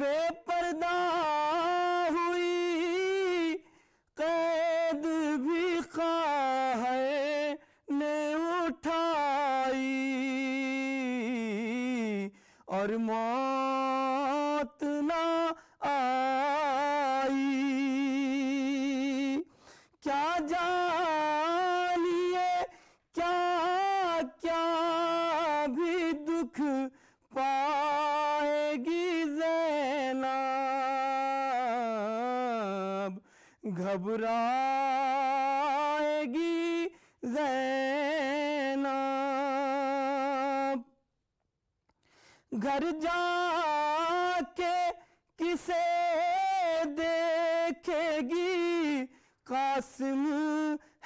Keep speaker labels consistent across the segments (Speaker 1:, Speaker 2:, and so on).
Speaker 1: بے پردہ ہوئی قید بھی خواہے نے اٹھائی اور موت نہ آئی کیا جانیے کیا کیا بھی دکھ پائے گی زینب گھبرائے گی زینب گھر جا کے کسے دیکھے گی قاسم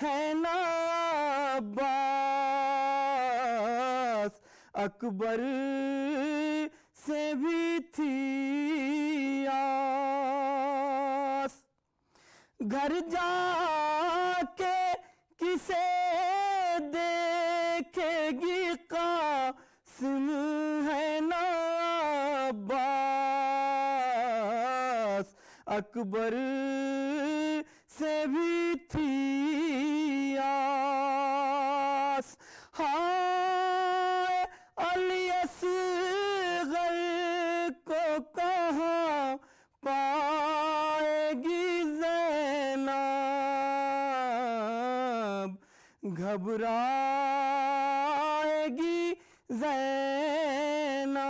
Speaker 1: ہے نا عباس اکبر سے بھی تھی آس گھر جا کے کسے دیکھے گی قاسم ہے نا عباس اکبر سے بھی تھی آس ہائے علی اصغر کو کہاں پائے گی زینب گھبرائے گی زینب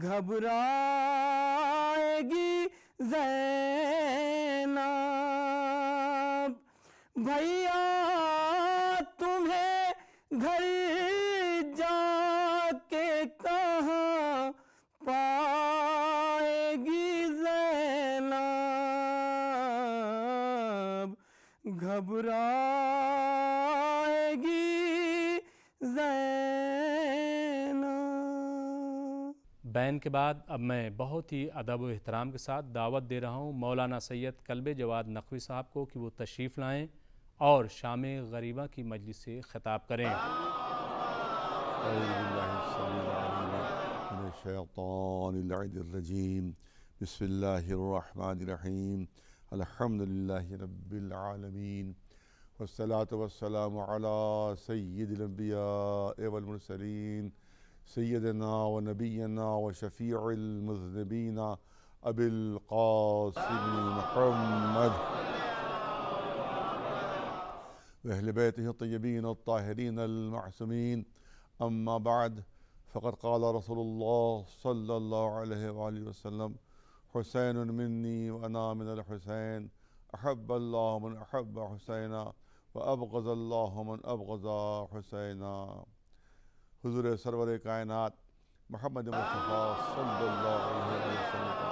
Speaker 1: گھبرائے گی زینب بھیا تمہیں گھر جا کے کہاں پائے گی زینب گھبرائے گی زینب
Speaker 2: بین کے بعد اب میں بہت ہی ادب و احترام کے ساتھ دعوت دے رہا ہوں مولانا سید کلب جواد نقوی صاحب کو کہ وہ تشریف لائیں اور شام غریبہ کی مجلس سے خطاب کریں.
Speaker 3: اعوذ باللہ السمیع العلیم من الشیطان اللعین الرجیم بسم اللہ الرحمن الرحیم الحمدللہ رب العالمین والصلاة والسلام علی سید الانبیاء والمرسلین سیدنا و نبینا و شفیع المذنبین ابی القاسم محمد وأهل بيته الطيبين الطاهرين المعصومين أما بعد فقد قال رسول الله صلى الله عليه وآله وسلم حسين مني وأنا من الحسين أحب الله من أحب حسينا وأبغض الله من أبغض حسينا. حضور سرور کائنات محمد مصطفیٰ صلی اللہ علیہ وسلم کا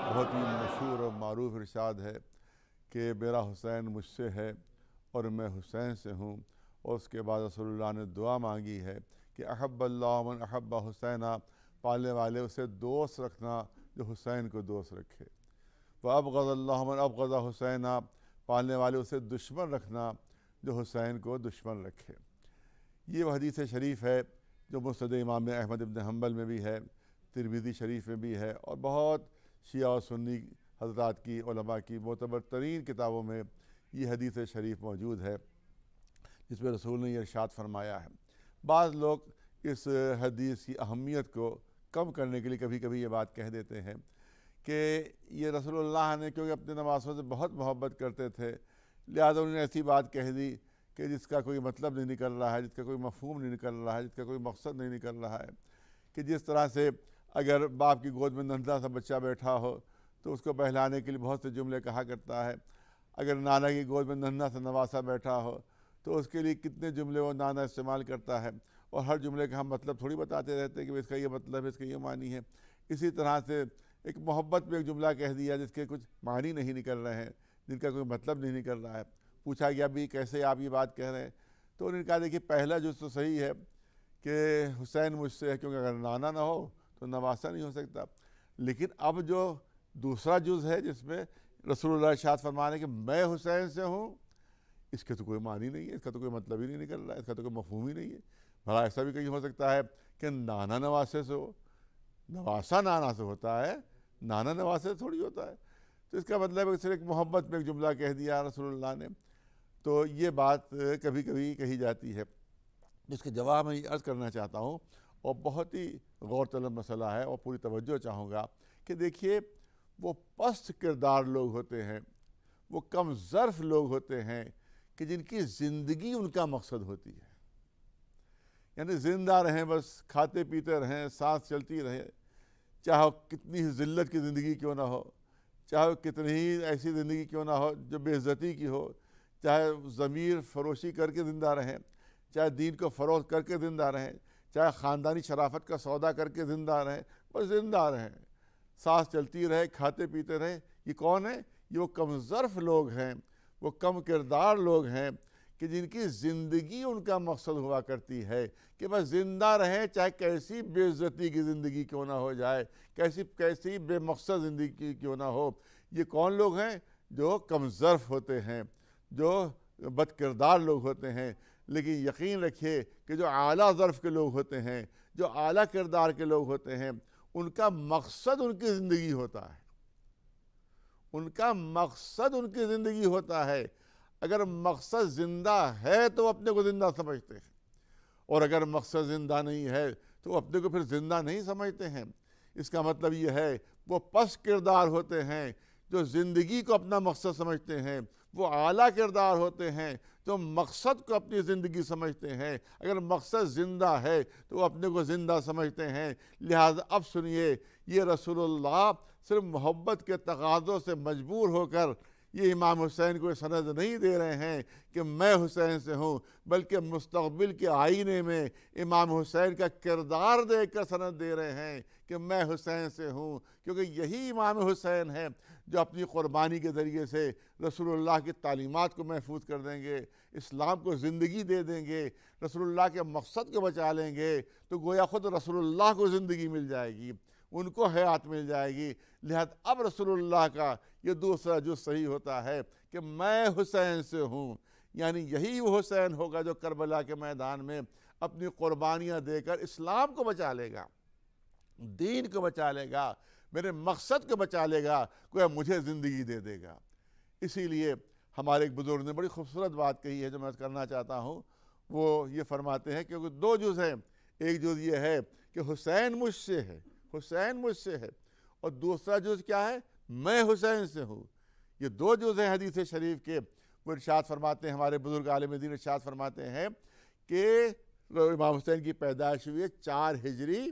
Speaker 3: بہت ہی مشہور اور معروف ارشاد ہے کہ میرا حسین مجھ سے ہے اور میں حسین سے ہوں. اور اس کے بعد رسول اللہ نے دعا مانگی ہے کہ احب اللہ من احب حسینہ، پالنے والے اسے دوست رکھنا جو حسین کو دوست رکھے. وابغض اللہ من ابغض حسینہ، پالنے والے اسے دشمن رکھنا جو حسین کو دشمن رکھے. یہ وہ حدیث شریف ہے جو مسند امام احمد بن حنبل میں بھی ہے، ترمذی شریف میں بھی ہے، اور بہت شیعہ و سنی حضرات کی علماء کی معتبر ترین کتابوں میں یہ حدیث شریف موجود ہے جس میں رسول نے یہ ارشاد فرمایا ہے. بعض لوگ اس حدیث کی اہمیت کو کم کرنے کے لیے کبھی کبھی یہ بات کہہ دیتے ہیں کہ یہ رسول اللہ نے کیونکہ اپنے نواسوں سے بہت محبت کرتے تھے لہذا انہوں نے ایسی بات کہہ دی کہ جس کا کوئی مطلب نہیں نکل رہا ہے، جس کا کوئی مفہوم نہیں نکل رہا ہے، جس کا کوئی مقصد نہیں نکل رہا ہے. کہ جس طرح سے اگر باپ کی گود میں ننھا سا بچہ بیٹھا ہو تو اس کو بہلانے کے لیے بہت سے جملے کہا کرتا ہے. اگر نانا کی گود میں ننھا سا نواسا بیٹھا ہو تو اس کے لیے کتنے جملے وہ نانا استعمال کرتا ہے، اور ہر جملے کا ہم مطلب تھوڑی بتاتے رہتے ہیں کہ اس کا یہ مطلب ہے، اس کا یہ معنی ہے. اسی طرح سے ایک محبت میں ایک جملہ کہہ دیا جس کے کچھ معنی نہیں نکل رہے ہیں، جن کا کوئی مطلب نہیں نکل رہا ہے. پوچھا گیا بھی کیسے آپ یہ بات کہہ رہے ہیں، تو انہوں نے کہا دیکھیے پہلا جز تو صحیح ہے کہ حسین مجھ سے ہے، کیونکہ اگر نانا نہ ہو تو نواسا نہیں ہو سکتا. لیکن اب جو دوسرا جز ہے جس میں رسول اللہ ارشاد فرمانے کہ میں حسین سے ہوں، اس کے تو کوئی معنی نہیں ہے، اس کا تو کوئی مطلب ہی نہیں نکل رہا ہے، اس کا تو کوئی مفہوم ہی نہیں ہے. بھلا ایسا بھی کہیں ہو سکتا ہے کہ نانا نواسے سے ہو، نواسا نانا سے ہوتا ہے، نانا نواسے سے تھوڑی ہوتا ہے۔ تو اس کا مطلب ہے کہ صرف ایک محبت میں ایک جملہ کہہ دیا رسول اللہ نے۔ تو یہ بات کبھی کبھی کہی جاتی ہے، جس کے جواب میں یہ عرض کرنا چاہتا ہوں، اور بہت ہی غور طلب مسئلہ ہے، اور پوری توجہ چاہوں گا کہ دیکھیے وہ پست کردار لوگ ہوتے ہیں، وہ کم ظرف لوگ ہوتے ہیں کہ جن کی زندگی ان کا مقصد ہوتی ہے، یعنی زندہ رہیں، بس کھاتے پیتے رہیں، سانس چلتی رہے، چاہے وہ کتنی ہی ذلت کی زندگی کیوں نہ ہو، چاہے وہ کتنی ہی ایسی زندگی کیوں نہ ہو جو بے عزتی کی ہو، چاہے ضمیر فروشی کر کے زندہ رہیں، چاہے دین کو فروغ کر کے زندہ رہیں، چاہے خاندانی شرافت کا سودا کر کے زندہ رہیں، بس زندہ رہیں، سانس چلتی رہے، کھاتے پیتے رہے۔ یہ کون ہے؟ یہ وہ کم ظرف لوگ ہیں، وہ کم کردار لوگ ہیں کہ جن کی زندگی ان کا مقصد ہوا کرتی ہے کہ بس زندہ رہیں، چاہے کیسی بے عزتی کی زندگی کیوں نہ ہو جائے، کیسی بے مقصد زندگی کیوں نہ ہو۔ یہ کون لوگ ہیں؟ جو کم ظرف ہوتے ہیں، جو بد کردار لوگ ہوتے ہیں۔ لیکن یقین رکھیے کہ جو اعلیٰ ظرف کے لوگ ہوتے ہیں، جو اعلیٰ کردار کے لوگ ہوتے ہیں، ان کا مقصد ان کی زندگی ہوتا ہے، ان کا مقصد ان کی زندگی ہوتا ہے۔ اگر مقصد زندہ ہے تو وہ اپنے کو زندہ سمجھتے ہیں، اور اگر مقصد زندہ نہیں ہے تو وہ اپنے کو پھر زندہ نہیں سمجھتے ہیں۔ اس کا مطلب یہ ہے وہ پست کردار ہوتے ہیں جو زندگی کو اپنا مقصد سمجھتے ہیں، وہ اعلیٰ کردار ہوتے ہیں جو مقصد کو اپنی زندگی سمجھتے ہیں۔ اگر مقصد زندہ ہے تو وہ اپنے کو زندہ سمجھتے ہیں۔ لہٰذا اب سنیے، یہ رسول اللہ صرف محبت کے تقاضوں سے مجبور ہو کر یہ امام حسین کو سند نہیں دے رہے ہیں کہ میں حسین سے ہوں، بلکہ مستقبل کے آئینے میں امام حسین کا کردار دیکھ کر سند دے رہے ہیں کہ میں حسین سے ہوں، کیونکہ یہی امام حسین ہے جو اپنی قربانی کے ذریعے سے رسول اللہ کی تعلیمات کو محفوظ کر دیں گے، اسلام کو زندگی دے دیں گے، رسول اللہ کے مقصد کو بچا لیں گے، تو گویا خود رسول اللہ کو زندگی مل جائے گی، ان کو حیات مل جائے گی۔ لہذا اب رسول اللہ کا یہ دوسرا جز صحیح ہوتا ہے کہ میں حسین سے ہوں، یعنی یہی وہ حسین ہوگا جو کربلا کے میدان میں اپنی قربانیاں دے کر اسلام کو بچا لے گا، دین کو بچا لے گا، میرے مقصد کو بچا لے گا، کوئی مجھے زندگی دے دے گا۔ اسی لیے ہمارے ایک بزرگ نے بڑی خوبصورت بات کہی ہے جو میں کرنا چاہتا ہوں۔ وہ یہ فرماتے ہیں کہ دو جز ہیں، ایک جز یہ ہے کہ حسین مجھ سے ہے، حسین مجھ سے ہے، اور دوسرا جز کیا ہے؟ میں حسین سے ہوں۔ یہ دو جز ہیں حدیث شریف کے۔ وہ ارشاد فرماتے ہیں، ہمارے بزرگ عالم دین ارشاد فرماتے ہیں کہ امام حسین کی پیدائش ہوئی ہے 4 ہجری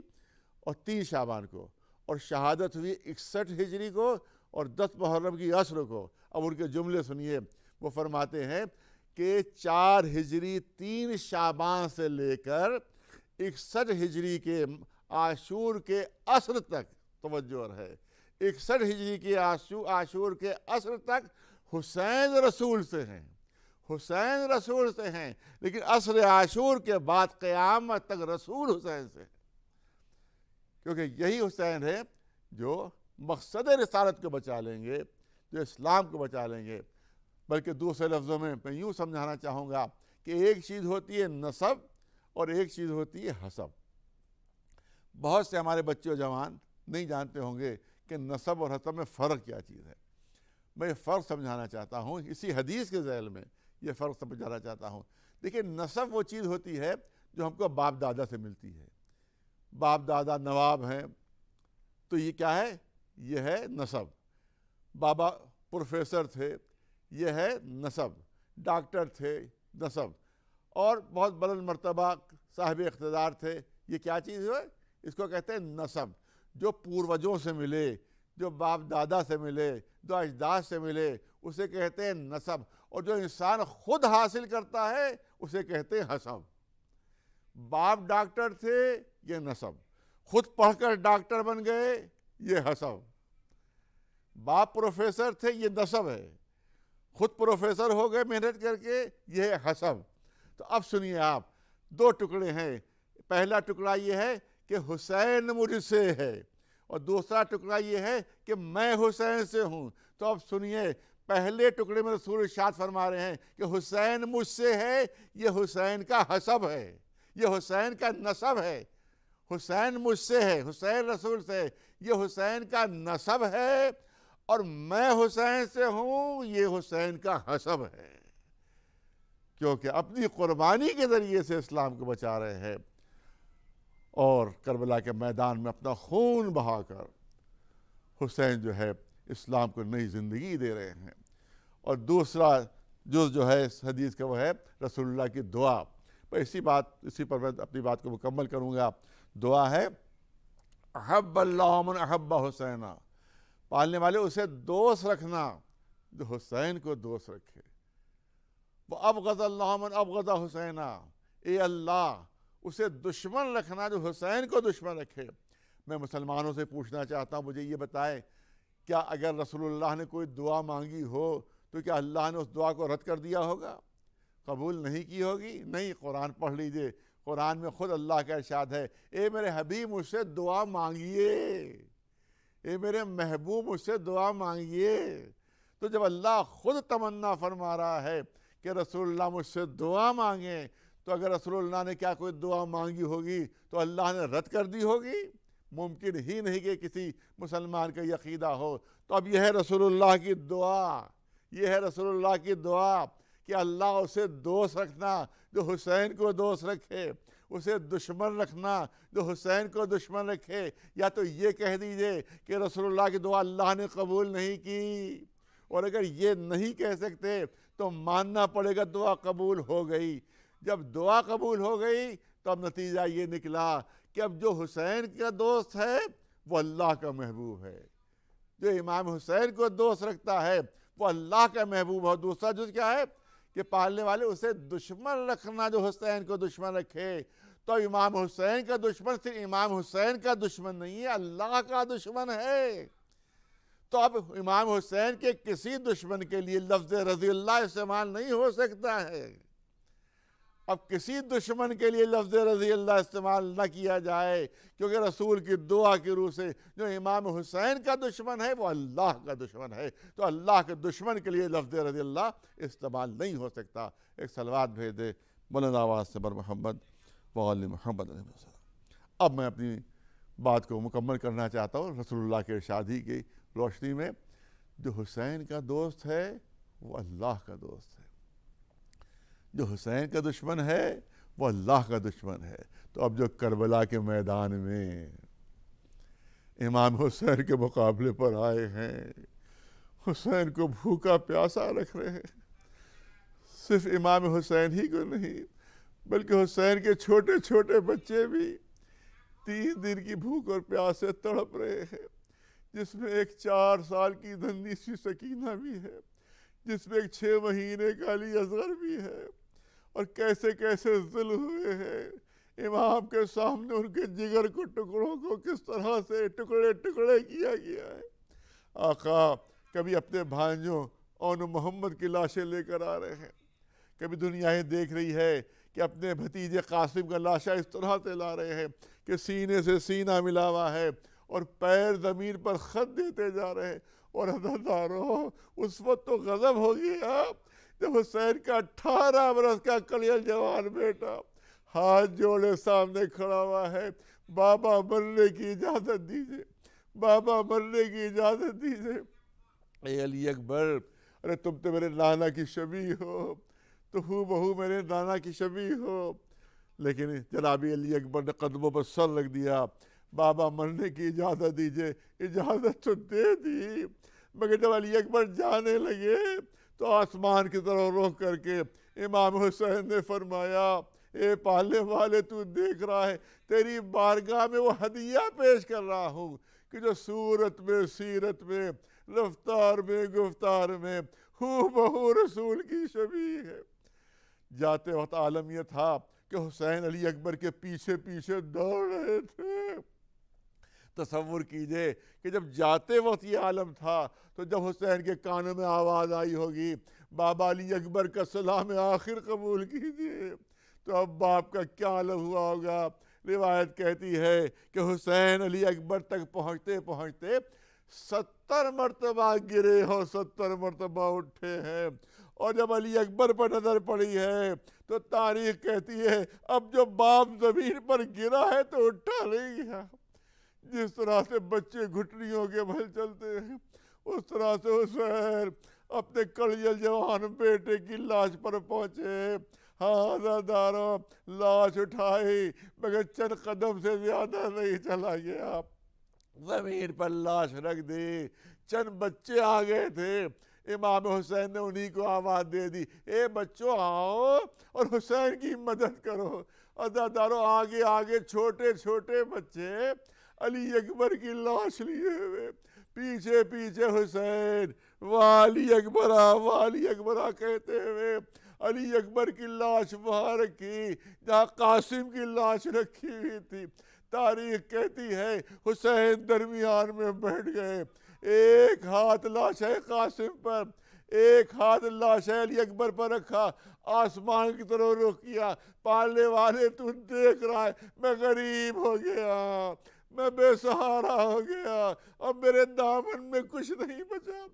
Speaker 3: اور 3 شعبان کو، اور شہادت ہوئی 61 ہجری کو اور 10 محرم کی عصر کو۔ اب ان کے جملے سنیے، وہ فرماتے ہیں کہ 4 ہجری 3 شعبان سے لے کر 61 ہجری کے عاشور کے عصر تک، توجہ ہے، 61 ہجری کے عاشور کے عصر تک حسین رسول سے ہیں، حسین رسول سے ہیں، لیکن عصر عاشور کے بعد قیامت تک رسول حسین سے ہیں، کیونکہ یہی حسین ہے جو مقصد رسالت کو بچا لیں گے، جو اسلام کو بچا لیں گے۔ بلکہ دوسرے لفظوں میں یوں سمجھانا چاہوں گا کہ ایک چیز ہوتی ہے نسب اور ایک چیز ہوتی ہے حسب۔ بہت سے ہمارے بچے و جوان نہیں جانتے ہوں گے کہ نسب اور حسب میں فرق کیا چیز ہے۔ میں یہ فرق سمجھانا چاہتا ہوں، اسی حدیث کے ذیل میں یہ فرق سمجھانا چاہتا ہوں۔ دیکھیں، نسب وہ چیز ہوتی ہے جو ہم کو باپ دادا سے ملتی ہے۔ باپ دادا نواب ہیں تو یہ کیا ہے؟ یہ ہے نسب۔ بابا پروفیسر تھے، یہ ہے نسب۔ ڈاکٹر تھے، نسب۔ اور بہت بلند مرتبہ صاحب اقتدار تھے، یہ کیا چیز ہے؟ اس کو کہتے ہیں نسب۔ جو پوروجوں سے ملے، جو باپ دادا سے ملے، جو اجداد سے ملے، اسے کہتے ہیں نسب۔ اور جو انسان خود حاصل کرتا ہے اسے کہتے ہیں حسب۔ باپ ڈاکٹر تھے، یہ نسب۔ خود پڑھ کر ڈاکٹر بن گئے، یہ حسب۔ باپ پروفیسر تھے، یہ نسب ہے۔ خود پروفیسر ہو گئے محنت کر کے، یہ ہے حسب۔ تو اب سنیے آپ، 2 ٹکڑے ہیں۔ پہلا ٹکڑا یہ ہے کہ حسین مجھ سے ہے، اور دوسرا ٹکڑا یہ ہے کہ میں حسین سے ہوں۔ تو اب سنیے، پہلے ٹکڑے میں رسول ارشاد فرما رہے ہیں کہ حسین مجھ سے ہے، یہ حسین کا حسب ہے، یہ حسین کا نسب ہے۔ حسین مجھ سے ہے، حسین رسول سے ہے، یہ حسین کا نسب ہے، اور میں حسین سے ہوں، یہ حسین کا حسب ہے، کیونکہ اپنی قربانی کے ذریعے سے اسلام کو بچا رہے ہیں، اور کربلا کے میدان میں اپنا خون بہا کر حسین جو ہے اسلام کو نئی زندگی دے رہے ہیں۔ اور دوسرا جز جو ہے اس حدیث کا وہ ہے رسول اللہ کی دعا۔ اسی پر میں اپنی بات کو مکمل کروں گا۔ دعا ہے احب اللہ من احب حسینہ، پالنے والے اسے دوست رکھنا جو حسین کو دوست رکھے۔ وہ ابغض اللہ من ابغض حسینہ، اے اللہ اسے دشمن رکھنا جو حسین کو دشمن رکھے۔ میں مسلمانوں سے پوچھنا چاہتا ہوں، مجھے یہ بتائیں، کیا اگر رسول اللہ نے کوئی دعا مانگی ہو تو کیا اللہ نے اس دعا کو رد کر دیا ہوگا، قبول نہیں کی ہوگی؟ نہیں، قرآن پڑھ لیجئے، قرآن میں خود اللہ کا ارشاد ہے، اے میرے حبیب مجھ سے دعا مانگیے، اے میرے محبوب مجھ سے دعا مانگیے۔ تو جب اللہ خود تمنا فرما رہا ہے کہ رسول اللہ مجھ سے دعا مانگیں، تو اگر رسول اللہ نے کیا کوئی دعا مانگی ہوگی تو اللہ نے رد کر دی ہوگی؟ ممکن ہی نہیں کہ کسی مسلمان کا یہ عقیدہ ہو۔ تو اب یہ ہے رسول اللہ کی دعا، یہ ہے رسول اللہ کی دعا کہ اللہ اسے دوست رکھنا جو حسین کو دوست رکھے، اسے دشمن رکھنا جو حسین کو دشمن رکھے۔ یا تو یہ کہہ دیجئے کہ رسول اللہ کی دعا اللہ نے قبول نہیں کی، اور اگر یہ نہیں کہہ سکتے تو ماننا پڑے گا دعا قبول ہو گئی۔ جب دعا قبول ہو گئی تو اب نتیجہ یہ نکلا کہ اب جو حسین کا دوست ہے وہ اللہ کا محبوب ہے، جو امام حسین کو دوست رکھتا ہے وہ اللہ کا محبوب ہے۔ دوسرا جز کیا ہے کہ پالنے والے اسے دشمن رکھنا جو حسین کو دشمن رکھے۔ تو امام حسین کا دشمن صرف امام حسین کا دشمن نہیں ہے، اللہ کا دشمن ہے۔ تو اب امام حسین کے کسی دشمن کے لیے لفظ رضی اللہ استعمال نہیں ہو سکتا ہے۔ اب کسی دشمن کے لیے لفظ رضی اللہ استعمال نہ کیا جائے، کیونکہ رسول کی دعا کی روح سے جو امام حسین کا دشمن ہے وہ اللہ کا دشمن ہے، تو اللہ کے دشمن کے لیے لفظ رضی اللہ استعمال نہیں ہو سکتا۔ ایک صلوات بھیج دے بلند آواز سے بر محمد وآل محمد علیہ وسلم۔ اب میں اپنی بات کو مکمل کرنا چاہتا ہوں رسول اللہ کے ارشاد کی روشنی میں۔ جو حسین کا دوست ہے وہ اللہ کا دوست ہے، جو حسین کا دشمن ہے وہ اللہ کا دشمن ہے۔ تو اب جو کربلا کے میدان میں امام حسین کے مقابلے پر آئے ہیں، حسین کو بھوکا پیاسا رکھ رہے ہیں، صرف امام حسین ہی کو نہیں بلکہ حسین کے چھوٹے چھوٹے بچے بھی 3 دن کی بھوک اور پیاس سے تڑپ رہے ہیں، جس میں ایک 4 سال کی ننھی سی سکینہ بھی ہے، جس میں ایک 6 مہینے کا علی اصغر بھی ہے، اور کیسے کیسے ظلم ہوئے ہیں امام کے سامنے، ان کے جگر کو ٹکڑوں کو کس طرح سے ٹکڑے ٹکڑے کیا گیا ہے۔ آقا کبھی اپنے بھانجوں اون محمد کی لاشیں لے کر آ رہے ہیں، کبھی دنیا یہ دیکھ رہی ہے کہ اپنے بھتیجے قاسم کا لاشا اس طرح سے لا رہے ہیں کہ سینے سے سینہ ملا ہوا ہے اور پیر زمین پر خط دیتے جا رہے ہیں۔ اور عزیزانو اس وقت تو غضب ہو گیا جب حسین کا 18 برس کا کلیل جوان بیٹا ہاتھ جوڑے سامنے کھڑا ہوا ہے، بابا مرنے کی اجازت دیجئے، بابا مرنے کی اجازت دیجئے۔ اے علی اکبر، ارے تم تو میرے نانا کی شبیہ ہو، تو ہو بہو میرے نانا کی شبیہ ہو۔ لیکن جناب علی اکبر نے قدموں پر سر رکھ دیا، بابا مرنے کی اجازت دیجئے۔ اجازت تو دے دی، مگر جب علی اکبر جانے لگے تو آسمان کی طرف رخ کر کے امام حسین نے فرمایا، اے پالنے والے تو دیکھ رہا ہے تیری بارگاہ میں وہ ہدیہ پیش کر رہا ہوں کہ جو صورت میں، سیرت میں، رفتار میں، گفتار میں ہو بہو رسول کی شبیہ ہے۔ جاتے وقت عالم یہ تھا کہ حسین علی اکبر کے پیچھے پیچھے دوڑ رہے تھے۔ تصور کیجئے کہ جب جاتے وقت یہ عالم تھا تو جب حسین کے کانوں میں آواز آئی ہوگی، بابا علی اکبر کا سلام آخر قبول کیجئے، تو اب باپ کا کیا عالم ہوا ہوگا۔ روایت کہتی ہے کہ حسین علی اکبر تک پہنچتے پہنچتے 70 مرتبہ گرے اور 70 مرتبہ اٹھے ہیں، اور جب علی اکبر پر نظر پڑی ہے تو تاریخ کہتی ہے اب جو باپ زمین پر گرا ہے تو اٹھا نہیں گیا۔ جس طرح سے بچے گھٹنیوں کے بل چلتے ہیں اس طرح سے حسین اپنے کڑیل جوان بیٹے کی لاش پر پہنچے۔ ہاں دارو لاش اٹھائی مگر چند قدم سے زیادہ نہیں چلا گیا، زمین پر لاش رکھ دی۔ چند بچے آ گئے تھے، امام حسین نے انہی کو آواز دے دی اے بچوں آؤ اور حسین کی مدد کرو۔ عزادارو آگے آگے چھوٹے چھوٹے بچے علی اکبر کی لاش لیے ہوئے، پیچھے پیچھے حسین والی اکبرہ کہتے ہوئے علی اکبر کی لاش وہاں رکھی جہاں قاسم کی لاش رکھی ہوئی تھی۔ تاریخ کہتی ہے حسین درمیان میں بیٹھ گئے، ایک ہاتھ لاش قاسم پر، ایک ہاتھ لاش علی اکبر پر رکھا، آسمان کی طرف رخ کیا۔ پالنے والے تو دیکھ رہا ہے میں غریب ہو گیا، میں بے سہارا ہو گیا، اب میرے دامن میں کچھ نہیں بچا۔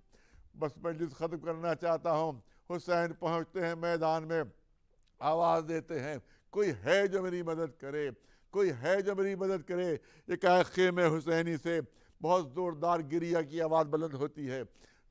Speaker 3: بس مجلس ختم کرنا چاہتا ہوں۔ حسین پہنچتے ہیں میدان میں، آواز دیتے ہیں کوئی ہے جو میری مدد کرے، کوئی ہے جو میری مدد کرے۔ ایک خیمے حسینی سے بہت زوردار گریہ کی آواز بلند ہوتی ہے،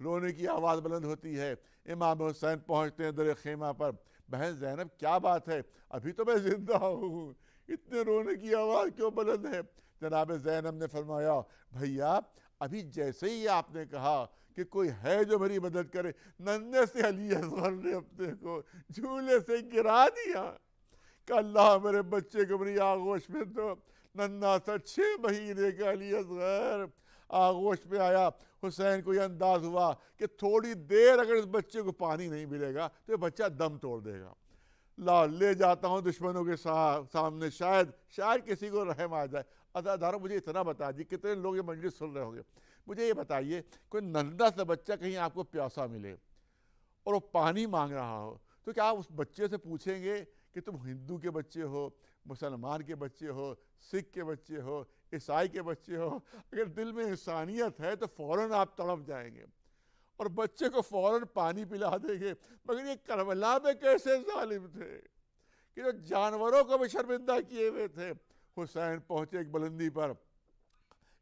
Speaker 3: رونے کی آواز بلند ہوتی ہے۔ امام حسین پہنچتے ہیں در خیمہ پر۔ بہن زینب کیا بات ہے، ابھی تو میں زندہ ہوں، اتنے رونے کی آواز کیوں بلند ہے؟ جناب زینب نے فرمایا بھیا ابھی جیسے ہی آپ نے کہا کہ کوئی ہے جو میری مدد کرے، ننھے سے علی اصغر نے اپنے کو جھولے سے گرا دیا کہ اللہ میرے بچے کو میری آغوش میں دو۔ ننھا سا 6 مہینے کا علی اصغر آغوش میں آیا۔ حسین کو یہ انداز ہوا کہ تھوڑی دیر اگر اس بچے کو پانی نہیں ملے گا تو یہ بچہ دم توڑ دے گا۔ لا لے جاتا ہوں دشمنوں کے سامنے، شاید کسی کو رحم آ جائے۔ عزادارو مجھے اتنا بتا دیجیے، کتنے لوگ یہ مجلس سن رہے ہوں گے، مجھے یہ بتائیے کوئی ننھا سا بچہ کہیں آپ کو پیاسا ملے اور وہ پانی مانگ رہا ہو تو کیا آپ اس بچے سے پوچھیں گے کہ تم ہندو کے بچے ہو، مسلمان کے بچے ہو، سکھ کے بچے ہو، عیسائی کے بچے ہو؟ اگر دل میں انسانیت ہے تو فوراً آپ تڑپ جائیں گے اور بچے کو فوراً پانی پلا دیں گے۔ مگر یہ کربلا میں کیسے ظالم تھے کہ جو جانوروں کو بھی شرمندہ کیے ہوئے تھے۔ حسین پہنچے ایک بلندی پر،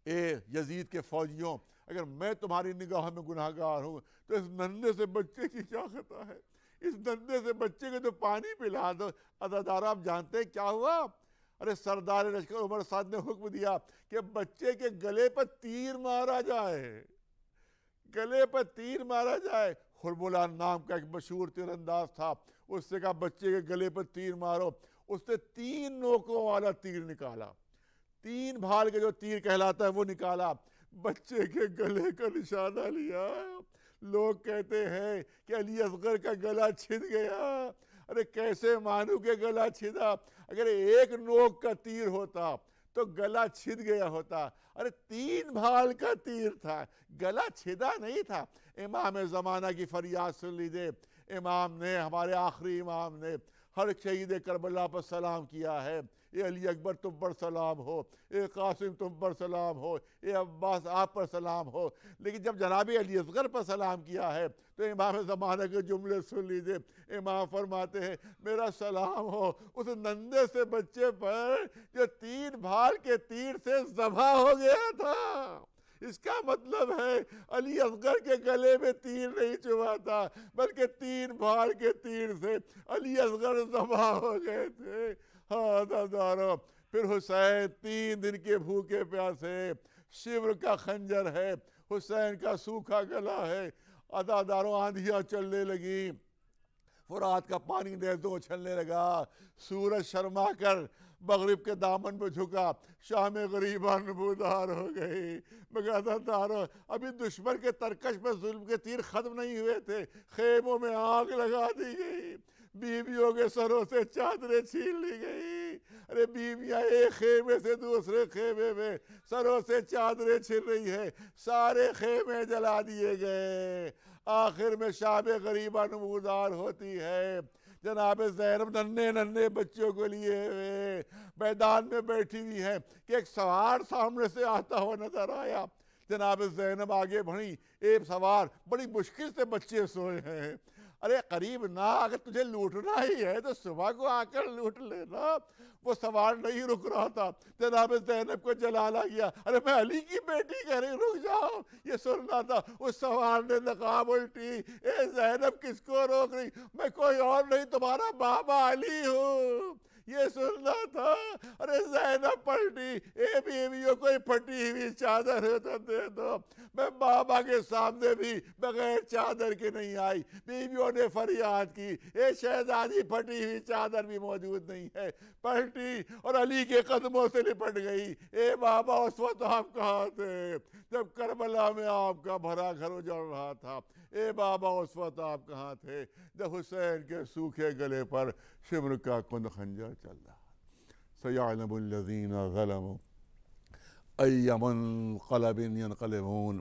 Speaker 3: اے یزید کے فوجیوں اگر میں تمہاری نگاہ میں گناہ گار ہوں تو اس ننھے سے بچے کی کیا خطا ہے، اس ننھے سے بچے کو تو پانی پلا دو۔ عزادارو آپ جانتے ہیں کیا ہوا؟ ارے سردار لشکر عمر سعد نے حکم دیا کہ بچے کے گلے پر تیر مارا جائے، گلے پر تیر مارا جائے۔ حرملہ نام کا ایک مشہور تیر انداز تھا، اس سے کہا بچے کے گلے پر تیر مارو۔ اس نے 3 نوکوں والا تیر نکالا، 3 بھال کے جو تیر کہلاتا ہے وہ نکالا، بچے کے گلے کا نشانہ لیا۔ لوگ کہتے ہیں کہ علی اصغر کا گلا چھد گیا۔ ارے کیسے مانوں کہ گلا چھدا؟ اگر 1 نوک کا تیر ہوتا تو گلا چھد گیا ہوتا۔ ارے 3 بھال کا تیر تھا، گلا چھدا نہیں تھا۔ امام زمانہ کی فریاد سن لیجئے، امام نے، ہمارے آخری امام نے ہر شہید کربلا پر سلام کیا ہے۔ اے علی اکبر تم پر سلام ہو، اے قاسم تم پر سلام ہو، اے عباس آپ پر سلام ہو۔ لیکن جب جناب علی اصغر پر سلام کیا ہے تو امام زمانہ کے جملے سن لیجئے۔ امام فرماتے ہیں میرا سلام ہو اس ننھے سے بچے پر جو 3 بھال کے تیر سے ذبح ہو گیا تھا۔ اس کا مطلب ہے علی اصغر کے گلے میں تیر نہیں چبھا تھا بلکہ 3 بھال کے تیر سے علی اصغر ذبح ہو گئے تھے۔ ہاں دادارو پھر حسین 3 دن کے بھوکے پیاسے، شبر کا خنجر ہے، حسین کا سوکھا گلا ہے۔ عزادارو آندھیاں چلنے لگی، فرات کا پانی نیزوں اچھلنے لگا، سورج شرما کر مغرب کے دامن پہ جھکا، شام غریبہ نمودار ہو گئی۔ مگر عزادارو ابھی دشمن کے ترکش میں ظلم کے تیر ختم نہیں ہوئے تھے، خیموں میں آگ لگا دی گئی، بیویوں کے سروں سے چادریں چھین لی گئی۔ ارے بیویاں ایک خیمے سے دوسرے خیمے میں سروں سے چادریں چھن رہی ہیں، سارے خیمے جلا دیے گئے۔ آخر میں شام غریبہ نمودار ہوتی ہے، جناب زینب ننھے بچوں کو لیے ہوئے میدان میں بیٹھی ہوئی ہے کہ ایک سوار سامنے سے آتا ہوا نظر آیا۔ جناب زینب آگے بڑھی، ایک سوار بڑی مشکل سے بچے سوئے ہیں، ارے قریب نہ، اگر تجھے لوٹنا ہی ہے تو صبح کو آ کر لوٹ لینا۔ وہ سوار نہیں رک رہا تھا، جناب زینب کو جلال آ گیا، ارے میں علی کی بیٹی کہہ رہی، رک جاؤ، یہ سننا تھا۔ اس سوار نے نقاب الٹی، اے زینب کس کو روک رہی، میں کوئی اور نہیں تمہارا بابا علی ہوں، یہ سننا تھا۔ ارے زینب پلٹی، اے بیویوں کوئی پھٹی ہوئی چادر ہے تو دے دو۔ میں بابا کے سامنے بھی بغیر چادر کے نہیں آئی۔ بیویوں نے فریاد کی، اے شہزادی پھٹی ہوئی چادر بھی موجود نہیں ہے، پلٹی اور علی کے قدموں سے لپٹ گئی۔ اے بابا اس وقت آپ کہاں تھے جب کربلا میں آپ کا بھرا گھر اجڑ رہا تھا؟ اے بابا اس وقت آپ کہاں تھے جب حسین کے سوکھے گلے پر شمر کا کند خنجر چل رہا؟ سَيَعْلَمُ الَّذِينَ ظَلَمُوا أَيَّ مُنقَلَبٍ يَنقَلِبُونَ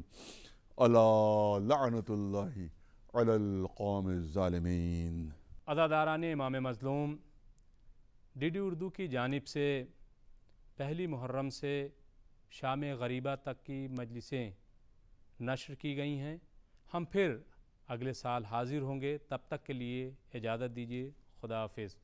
Speaker 3: أَلَا لَعْنَةُ اللَّهِ عَلَى الْقَوْمِ الظَّالِمِينَ۔
Speaker 2: عزاداران امام مظلوم، ڈی ڈی اردو کی جانب سے پہلی محرم سے شام غریبہ تک کی مجلسیں نشر کی گئی ہیں۔ ہم پھر اگلے سال حاضر ہوں گے، تب تک کے لیے اجازت دیجیے، خدا حافظ۔